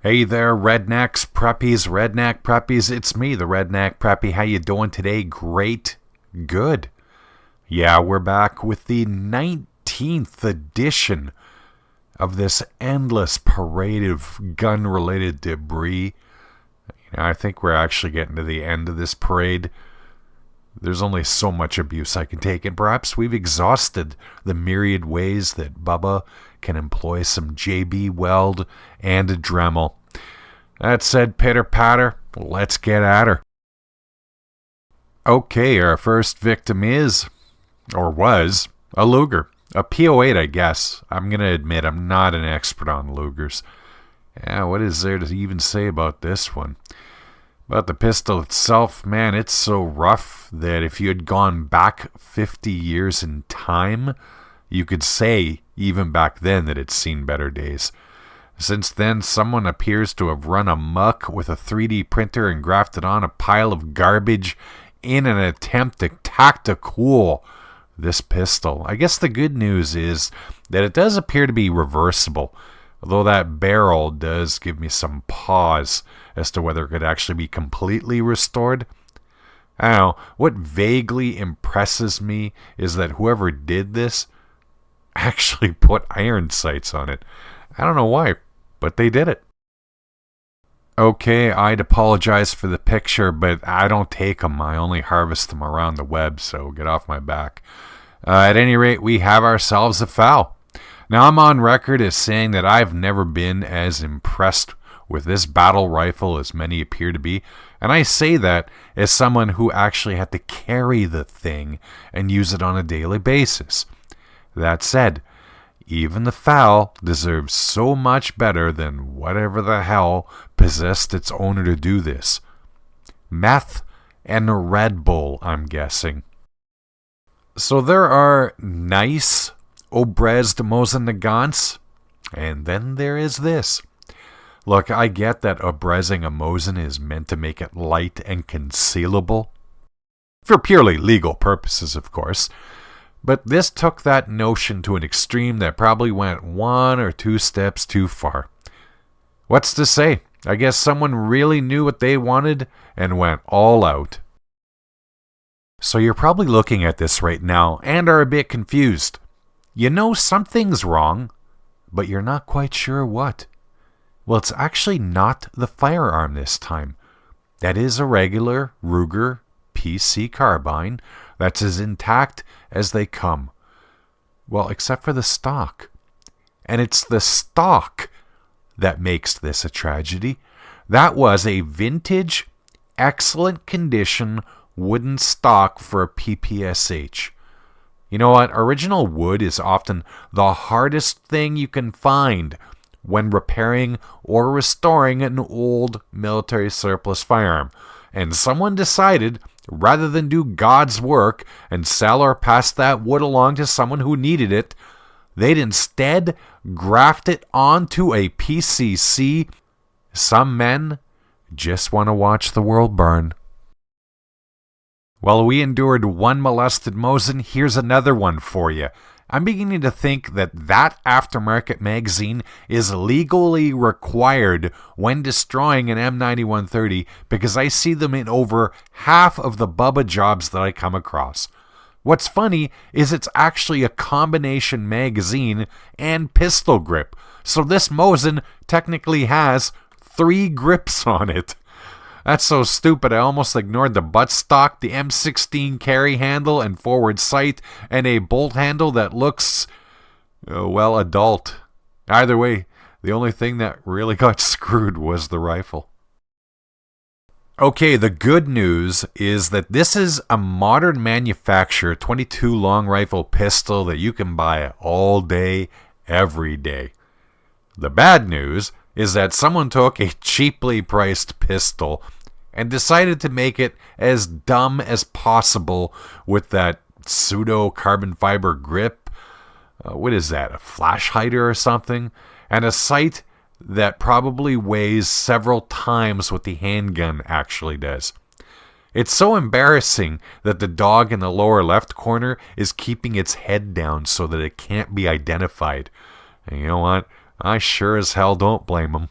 Hey there, Rednecks, Preppies, Redneck Preppies. It's me, the Redneck Preppy. How you doing today? Great. Good. Yeah, we're back with the 19th edition of this endless parade of gun-related debris. I think we're actually getting to the end of this parade. There's only so much abuse I can take, and perhaps we've exhausted the myriad ways that Bubba can employ some JB Weld and a Dremel. That said, pitter-patter, let's get at her. Okay, our first victim is, or was, a Luger. A P08, I guess. I'm going to admit I'm not an expert on Lugers. Yeah, what is there to even say about this one? But the pistol itself, man, it's so rough that if you had gone back 50 years in time, you could say, even back then, that it's seen better days. Since then, someone appears to have run amok with a 3D printer and grafted on a pile of garbage in an attempt to tactical this pistol. I guess the good news is that it does appear to be reversible, although that barrel does give me some pause as to whether it could actually be completely restored. I don't know. What vaguely impresses me is that whoever did this actually put iron sights on it. I don't know why, but they did it. Okay, I'd apologize for the picture, but I don't take them. I only harvest them around the web, so get off my back. At any rate, we have ourselves a foul. Now, I'm on record as saying that I've never been as impressed with this battle rifle as many appear to be, and I say that as someone who actually had to carry the thing and use it on a daily basis. That said, even the foul deserves so much better than whatever the hell possessed its owner to do this. Meth and a Red Bull, I'm guessing. So there are nice Obrezd Mosin Nagants, and then there is this. Look, I get that obrezing a Mosin is meant to make it light and concealable. For purely legal purposes, of course. But this took that notion to an extreme that probably went one or two steps too far. What's to say? I guess someone really knew what they wanted and went all out. So you're probably looking at this right now and are a bit confused. You know something's wrong, but you're not quite sure what. Well, it's actually not the firearm this time. That is a regular Ruger PC carbine that's as intact as they come. Well, except for the stock. And it's the stock that makes this a tragedy. That was a vintage, excellent condition wooden stock for a PPSH. You know what? Original wood is often the hardest thing you can find when repairing or restoring an old military surplus firearm. And someone decided, rather than do God's work and sell or pass that wood along to someone who needed it, they'd instead graft it onto a PCC. Some men just want to watch the world burn. While we endured one molested Mosin, here's another one for you. I'm beginning to think that aftermarket magazine is legally required when destroying an M9130 because I see them in over half of the bubba'd jobs that I come across. What's funny is it's actually a combination magazine and pistol grip, so this Mosin technically has 3 grips on it. That's so stupid I almost ignored the buttstock, the M16 carry handle and forward sight, and a bolt handle that looks, well, adult. Either way, the only thing that really got screwed was the rifle. Okay, the good news is that this is a modern manufacture 22 long rifle pistol that you can buy all day, every day. The bad news is that someone took a cheaply priced pistol and decided to make it as dumb as possible with that pseudo carbon fiber grip. What is that, a flash hider or something? And a sight that probably weighs several times what the handgun actually does. It's so embarrassing that the dog in the lower left corner is keeping its head down so that it can't be identified. And you know what? I sure as hell don't blame him.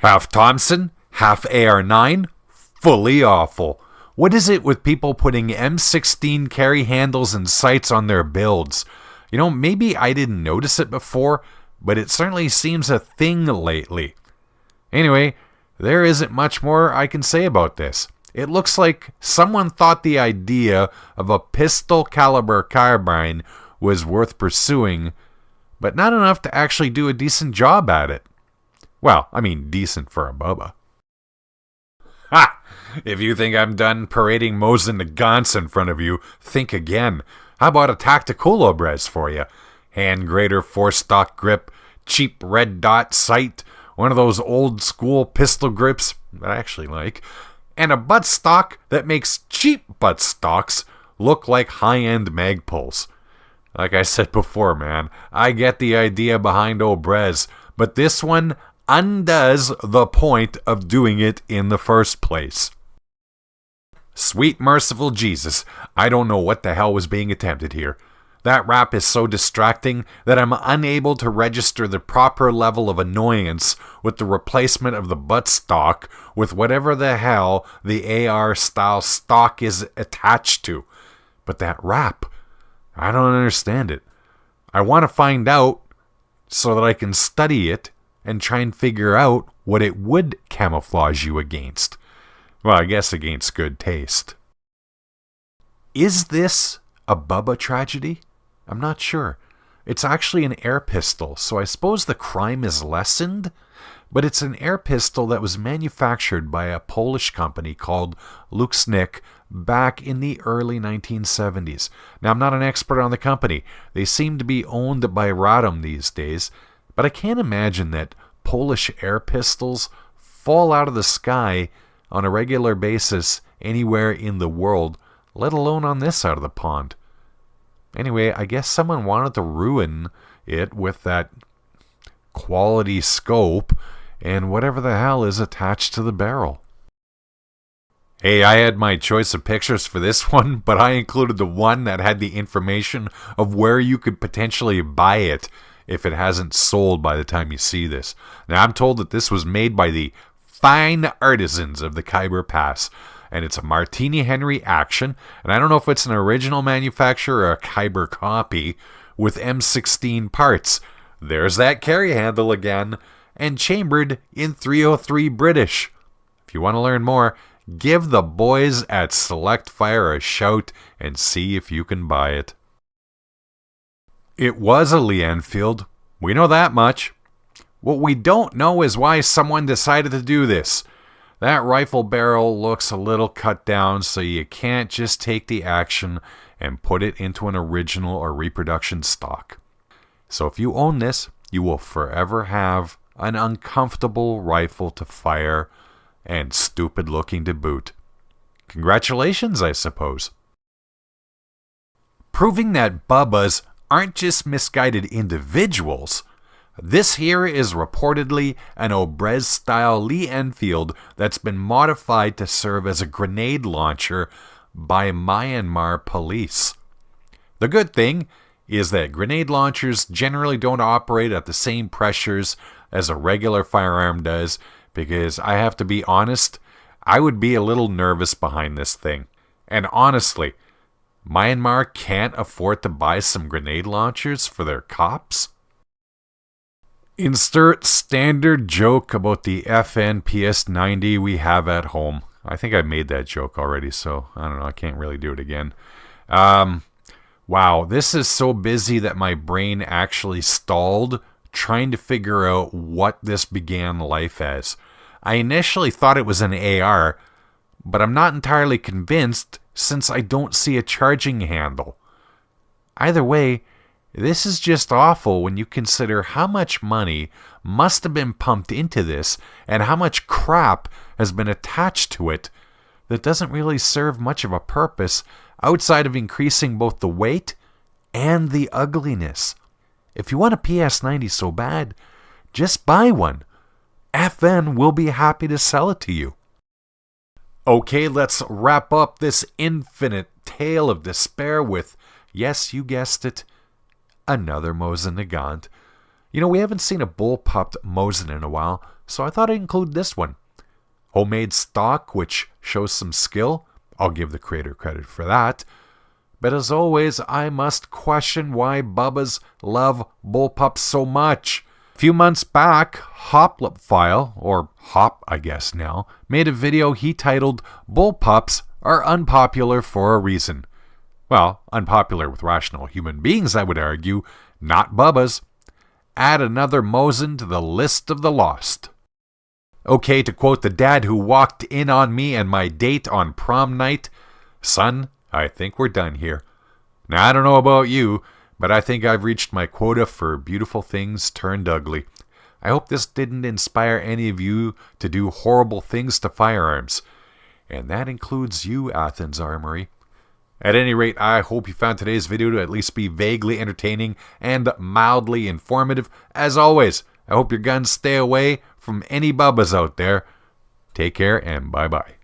Half Thompson, half AR-9, fully awful. What is it with people putting M16 carry handles and sights on their builds? You know, maybe I didn't notice it before, but it certainly seems a thing lately. Anyway, there isn't much more I can say about this. It looks like someone thought the idea of a pistol caliber carbine was worth pursuing, but not enough to actually do a decent job at it. Well, I mean decent for a Bubba. Ha! If you think I'm done parading Mosin the Gaunt's in front of you, think again. How about a Tacticulo Brez for you? Hand grader, 4-stock grip, cheap red dot sight, one of those old school pistol grips that I actually like, and a buttstock that makes cheap buttstocks look like high-end Magpuls. Like I said before, man, I get the idea behind old Brez, but this one undoes the point of doing it in the first place. Sweet merciful Jesus, I don't know what the hell was being attempted here. That rap is so distracting that I'm unable to register the proper level of annoyance with the replacement of the buttstock with whatever the hell the AR-style stock is attached to. But that rap, I don't understand it. I want to find out so that I can study it and try and figure out what it would camouflage you against. Well, I guess against good taste. Is this a Bubba tragedy? I'm not sure. It's actually an air pistol, so I suppose the crime is lessened, but it's an air pistol that was manufactured by a Polish company called Luxnik back in the early 1970s. Now, I'm not an expert on the company. They seem to be owned by Radom these days, but I can't imagine that Polish air pistols fall out of the sky on a regular basis anywhere in the world, let alone on this side of the pond. Anyway, I guess someone wanted to ruin it with that quality scope and whatever the hell is attached to the barrel. Hey, I had my choice of pictures for this one, but I included the one that had the information of where you could potentially buy it if it hasn't sold by the time you see this. Now, I'm told that this was made by the fine artisans of the Khyber Pass, and it's a Martini Henry action, and I don't know if it's an original manufacturer or a Khyber copy, with M16 parts. There's that carry handle again, and chambered in .303 British. If you want to learn more, give the boys at Select Fire a shout and see if you can buy it. It was a Lee Enfield. We know that much. What we don't know is why someone decided to do this. That rifle barrel looks a little cut down, so you can't just take the action and put it into an original or reproduction stock. So if you own this, you will forever have an uncomfortable rifle to fire and stupid looking to boot. Congratulations, I suppose. Proving that Bubbas aren't just misguided individuals, this here is reportedly an Obrez-style Lee Enfield that's been modified to serve as a grenade launcher by Myanmar police. The good thing is that grenade launchers generally don't operate at the same pressures as a regular firearm does, because I have to be honest, I would be a little nervous behind this thing. And honestly, Myanmar can't afford to buy some grenade launchers for their cops? Insert standard joke about the FN PS90 we have at home. I think I made that joke already, so I don't know, I can't really do it again. Wow, this is so busy that my brain actually stalled trying to figure out what this began life as. I initially thought it was an AR, but I'm not entirely convinced since I don't see a charging handle. Either way, this is just awful when you consider how much money must have been pumped into this and how much crap has been attached to it that doesn't really serve much of a purpose outside of increasing both the weight and the ugliness. If you want a PS90 so bad, just buy one. FN will be happy to sell it to you. Okay, let's wrap up this infinite tale of despair with, yes, you guessed it, another Mosin Nagant. We haven't seen a bullpup Mosin in a while, so I thought I'd include this one. Homemade stock, which shows some skill. I'll give the creator credit for that. But as always, I must question why Bubbas love bullpups so much. A few months back, Hoplipfile, or Hop I guess now, made a video he titled Bullpups Are Unpopular for a Reason. Well, unpopular with rational human beings, I would argue, not Bubbas. Add another Mosin to the list of the lost. Okay, to quote the dad who walked in on me and my date on prom night, "Son, I think we're done here." Now, I don't know about you, but I think I've reached my quota for beautiful things turned ugly. I hope this didn't inspire any of you to do horrible things to firearms. And that includes you, Athens Armory. At any rate, I hope you found today's video to at least be vaguely entertaining and mildly informative. As always, I hope your guns stay away from any Bubbas out there. Take care and bye-bye.